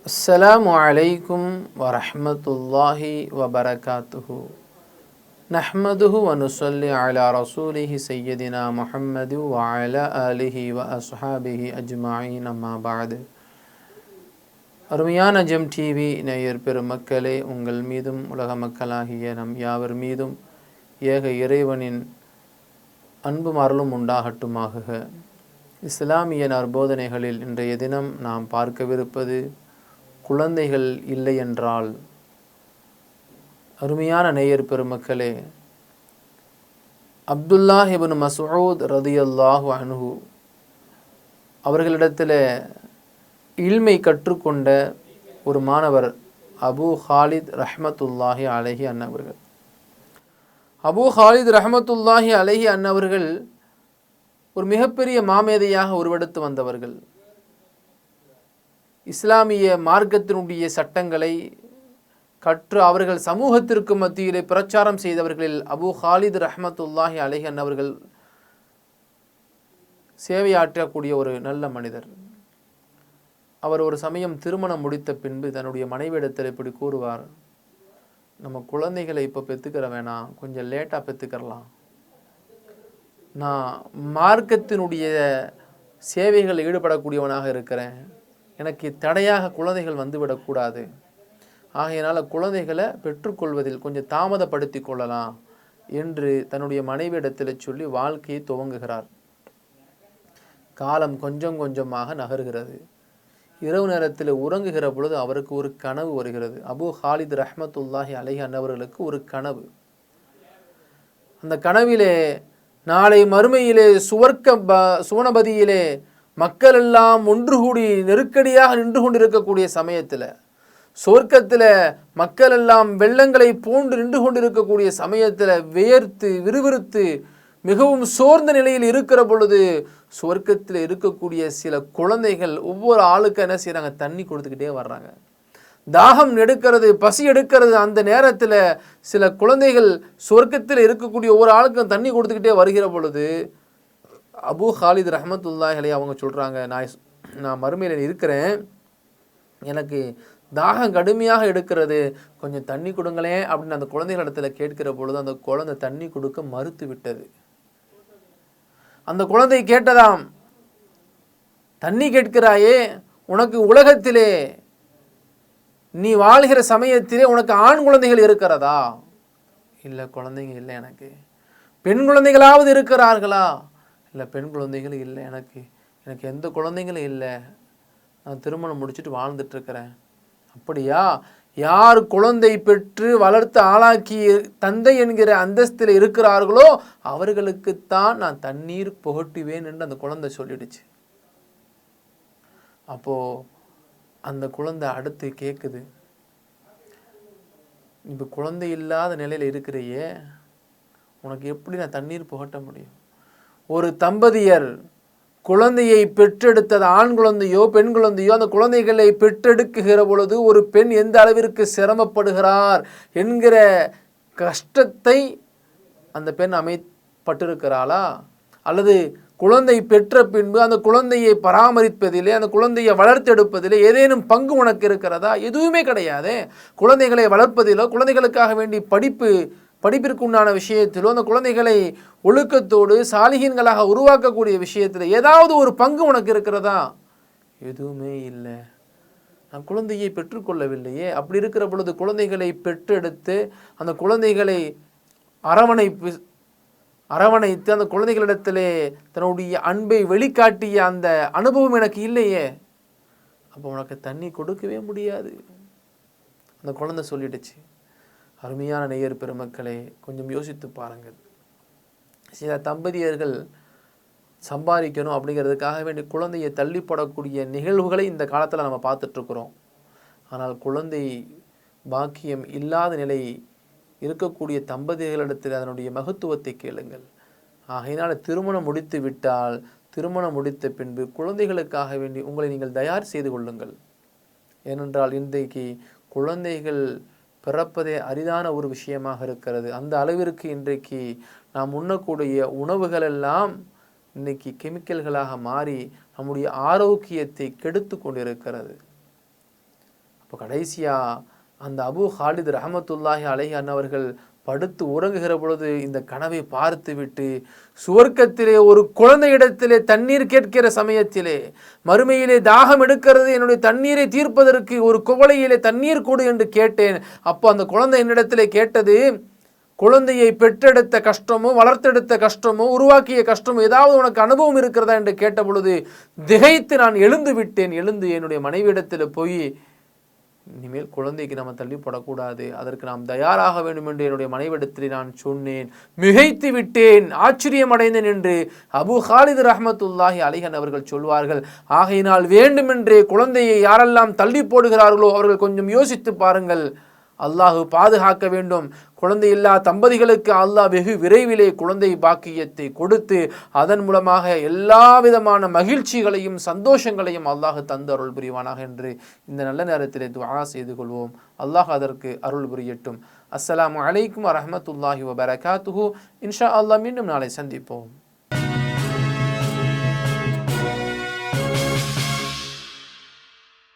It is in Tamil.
அஸ்ஸலாமு அலைக்கும் வரஹ்மத்துல்லாஹி வபரகாத்துஹு. நஹ்மதுஹு வ நுஸல்லி அலா ரசூலிஹி சய்யதினா முஹம்மது வ அலா ஆலிஹி வ அஸ்ஹாபிஹி அஜ்மஈன். அம்மா பஅது. அருமையான ஜெம் டிவி நேயர் பெருமக்களே, உங்கள் மீதும் உலக மக்களாகிய நம் யாவர் மீதும் ஏக இறைவனின் அன்பும் அருளும் உண்டாகட்டுமாகுக. இஸ்லாமிய நற்போதனைகளில் இன்றைய தினம் நாம் பார்க்கவிருப்பது குழந்தைகள் இல்லை என்றால். அருமையான நேயர் பெருமக்களே, அப்துல்லாஹ் இப்னு மஸ்ஊத் ரதியல்லாஹு அன்ஹு அவர்களிடத்தில் இல்மை கற்றுக்கொண்ட ஒரு மாணவர் அபு ஹாலித் ரஹ்மத்துல்லாஹி அலைஹி அன்னவர்கள். அபு ஹாலித் ரஹ்மத்துல்லாஹி அலைஹி அன்னவர்கள் ஒரு மிகப்பெரிய மாமேதையாக உருவெடுத்து வந்தவர்கள். இஸ்லாமிய மார்க்கத்தினுடைய சட்டங்களை கற்று அவர்கள் சமூகத்திற்கு மத்தியிலே பிரச்சாரம் செய்தவர்களில் அபு ஹாலித் ரஹ்மத்துல்லாஹி அலைஹி அன்னவர்கள் சேவையாற்றக்கூடிய ஒரு நல்ல மனிதர். அவர் ஒரு சமயம் திருமணம் முடித்த பின்பு தன்னுடைய மனைவியிடத்தில் இப்படி கூறுவார், நம்ம குழந்தைகளை இப்போ பெற்றுக்கிற வேணாம், கொஞ்சம் லேட்டாக பெற்றுக்கிறலாம். நான் மார்க்கத்தினுடைய சேவைகளில் ஈடுபடக்கூடியவனாக இருக்கிறேன், எனக்கு தடையாக குழந்தைகள் வந்துவிடக்கூடாது, ஆகையினால் குழந்தைகளை பெற்றுக்கொள்வதில் கொஞ்சம் தாமதப்படுத்தி கொள்ளலாம் என்று தன்னுடைய மனைவியிடத்தில் சொல்லி வாழ்க்கையை துவங்குகிறார். காலம் கொஞ்சம் கொஞ்சமாக நகர்கிறது. இரவு நேரத்தில் உறங்குகிற பொழுது அவருக்கு ஒரு கனவு வருகிறது. அபு ஹாலித் ரஹ்மத்துல்லாஹி அலைஹி அன்னவர்களுக்கு ஒரு கனவு. அந்த கனவிலே நாளை மறுமையிலே சுவனபதியிலே மக்கள் எல்லாம் ஒன்று கூடி நெருக்கடியாக நின்று கொண்டிருக்கக்கூடிய சமயத்தில், சொர்க்கத்தில் மக்கள் எல்லாம் வெள்ளங்களை போன்று நின்று கொண்டிருக்கக்கூடிய சமயத்தில் வியர்த்து விறுவிறுத்து மிகவும் சோர்ந்த நிலையில் இருக்கிற பொழுது சொர்க்கத்தில் இருக்கக்கூடிய சில குழந்தைகள் ஒவ்வொரு ஆளுக்கு என்ன செய்கிறாங்க, தண்ணி கொடுத்துக்கிட்டே வர்றாங்க. தாகம் எடுக்கிறது, பசி எடுக்கிறது. அந்த நேரத்தில் சில குழந்தைகள் சொர்க்கத்தில் இருக்கக்கூடிய ஒவ்வொரு ஆளுக்கும் தண்ணி கொடுத்துக்கிட்டே வருகிற பொழுது அபு ஹாலித் ரஹ்மத்துல்லாஹி அலைஹி அவங்க சொல்கிறாங்க, நான் மறுமையில் இருக்கிறேன், எனக்கு தாகம் கடுமையாக எடுக்கிறது, கொஞ்சம் தண்ணி கொடுங்களேன் அப்படின்னு அந்த குழந்தைகளிடத்தில் கேட்கிற பொழுது அந்த குழந்தை தண்ணி கொடுக்க மறுத்து விட்டது. அந்த குழந்தை கேட்டதாம், தண்ணி கேட்கிறாயே, உனக்கு உலகத்திலே நீ வாழ்கிற சமயத்திலே உனக்கு ஆண் குழந்தைகள் இருக்கிறதா? இல்லை, குழந்தைங்க இல்லை எனக்கு. பெண் குழந்தைகளாவது இருக்கிறார்களா? இல்லை, பெண் குழந்தைகள் இல்லை எனக்கு. எனக்கு எந்த குழந்தைங்களும் இல்லை, நான் திருமணம் முடிச்சுட்டு வாழ்ந்துட்டுருக்கிறேன். அப்படியா? யார் குழந்தை பெற்று வளர்த்து ஆளாக்கி தந்தை என்கிற அந்தஸ்தில் இருக்கிறார்களோ அவர்களுக்குத்தான் நான் தண்ணீர் புகட்டுவேன் என்று அந்த குழந்தை சொல்லிடுச்சு. அப்போது அந்த குழந்தை அடுத்து கேட்குது, இப்போ குழந்தை இல்லாத நிலையில் இருக்கிறையே, உனக்கு எப்படி நான் தண்ணீர் புகட்ட முடியும்? ஒரு தம்பதியர் குழந்தையை பெற்றெடுத்தது, ஆண் குழந்தையோ பெண் குழந்தையோ, அந்த குழந்தைகளை பெற்றெடுக்குகிற பொழுது ஒரு பெண் எந்த அளவிற்கு சிரமப்படுகிறார் என்கிற கஷ்டத்தை அந்த பெண் அமைப்பட்டிருக்கிறாளா? அல்லது குழந்தை பெற்ற பின்பு அந்த குழந்தையை பராமரிப்பதிலே, அந்த குழந்தையை வளர்த்தெடுப்பதிலே ஏதேனும் பங்கு உனக்கு இருக்கிறதா? எதுவுமே கிடையாது. குழந்தைகளை வளர்ப்பதிலோ, குழந்தைகளுக்காக வேண்டி படிப்பிற்கு உண்டான விஷயத்திலோ, அந்த குழந்தைகளை ஒழுக்கத்தோடு சாலிகீன்களாக உருவாக்கக்கூடிய விஷயத்தில் ஏதாவது ஒரு பங்கு உனக்கு இருக்கிறதா? எதுவுமே இல்லை. நான் குழந்தையை பெற்றுக்கொள்ளவில்லையே. அப்படி இருக்கிற பொழுது குழந்தைகளை பெற்றெடுத்து அந்த குழந்தைகளை அரவணைத்து அந்த குழந்தைகளிடத்திலே தன்னுடைய அன்பை வெளிக்காட்டிய அந்த அனுபவம் எனக்கு இல்லையே. அப்போ உனக்கு தண்ணி கொடுக்கவே முடியாது. அந்த குழந்தை சொல்லிடுச்சு. அருமையான நேயர் பெருமக்களே, கொஞ்சம் யோசித்து பாருங்கள். சில தம்பதியர்கள் சம்பாதிக்கணும் அப்படிங்கிறதுக்காக வேண்டி குழந்தையை தள்ளிப்படக்கூடிய நிகழ்வுகளை இந்த காலத்தில் நம்ம பார்த்துட்ருக்குறோம். ஆனால் குழந்தை பாக்கியம் இல்லாத நிலை இருக்கக்கூடிய தம்பதிகளிடத்தில் அதனுடைய மகத்துவத்தை கேளுங்கள். ஆகையினால் திருமணம் முடித்து விட்டால் திருமணம் முடித்த பின்பு குழந்தைகளுக்காக வேண்டி உங்களை நீங்கள் தயார் செய்து கொள்ளுங்கள். ஏனென்றால் இன்றைக்கு குழந்தைகள் பிறப்பதே அரிதான ஒரு விஷயமாக இருக்கிறது. அந்த அளவிற்கு இன்றைக்கு நாம் உண்ணக்கூடிய உணவுகள் எல்லாம் இன்றைக்கி கெமிக்கல்களாக மாறி நம்முடைய ஆரோக்கியத்தை கெடுத்து கொண்டிருக்கிறது. இப்போ கடைசியாக அந்த அபு ஹாலித் ரஹமத்துல்லாஹி அலைஹி அன்னவர்கள் படுத்து உறங்குகிற பொழுது இந்த கனவை பார்த்து விட்டு சுவர்க்கத்திலே ஒரு குழந்தை இடத்திலே தண்ணீர் கேட்கிற சமயத்திலே, மறுமையிலே தாகம் எடுக்கிறது, என்னுடைய தண்ணீரை தீர்ப்பதற்கு ஒரு குவளையிலே தண்ணீர் கொடு என்று கேட்டேன். அப்போ அந்த குழந்தை என்னிடத்திலே கேட்டது, குழந்தையை பெற்றெடுத்த கஷ்டமோ வளர்த்தெடுத்த கஷ்டமோ உருவாக்கிய கஷ்டமோ ஏதாவது உனக்கு அனுபவம் இருக்கிறதா என்று கேட்ட பொழுது திகைத்து நான் எழுந்து விட்டேன். எழுந்து என்னுடைய மனைவியிடத்தில் போய், இனிமேல் குழந்தைக்கு நம்ம தள்ளி போடக்கூடாது, அதற்கு நாம் தயாராக வேண்டும் என்று என்னுடைய மனைவிடத்தில் நான் சொன்னேன். மிகைத்து விட்டேன், ஆச்சரியமடைந்தேன் என்று அபு ஹாலித் ரஹமத்துல்லாஹி அலைஹி அவர்கள் சொல்வார்கள். ஆகையினால் வேண்டுமென்றே குழந்தையை யாரெல்லாம் தள்ளி போடுகிறார்களோ அவர்கள் கொஞ்சம் யோசித்து பாருங்கள். அல்லாஹ் பாதுகாக்க வேண்டும். குழந்தை இல்லா தம்பதிகளுக்கு அல்லாஹ் வெகு விரைவிலே குழந்தை பாக்கியத்தை கொடுத்து அதன் மூலமாக எல்லா விதமான மகிழ்ச்சிகளையும் சந்தோஷங்களையும் அல்லாஹ் தந்து அருள் புரிவானாக என்று இந்த நல்ல நேரத்திலே துஆ செய்து கொள்வோம். அல்லாஹ் அதற்கு அருள் புரியட்டும். அஸ்ஸலாமு அலைக்கும் வரஹ்மத்துல்லாஹி வபரகாத்துஹு. இன்ஷா அல்லாஹ் மீண்டும் நாளை சந்திப்போம்.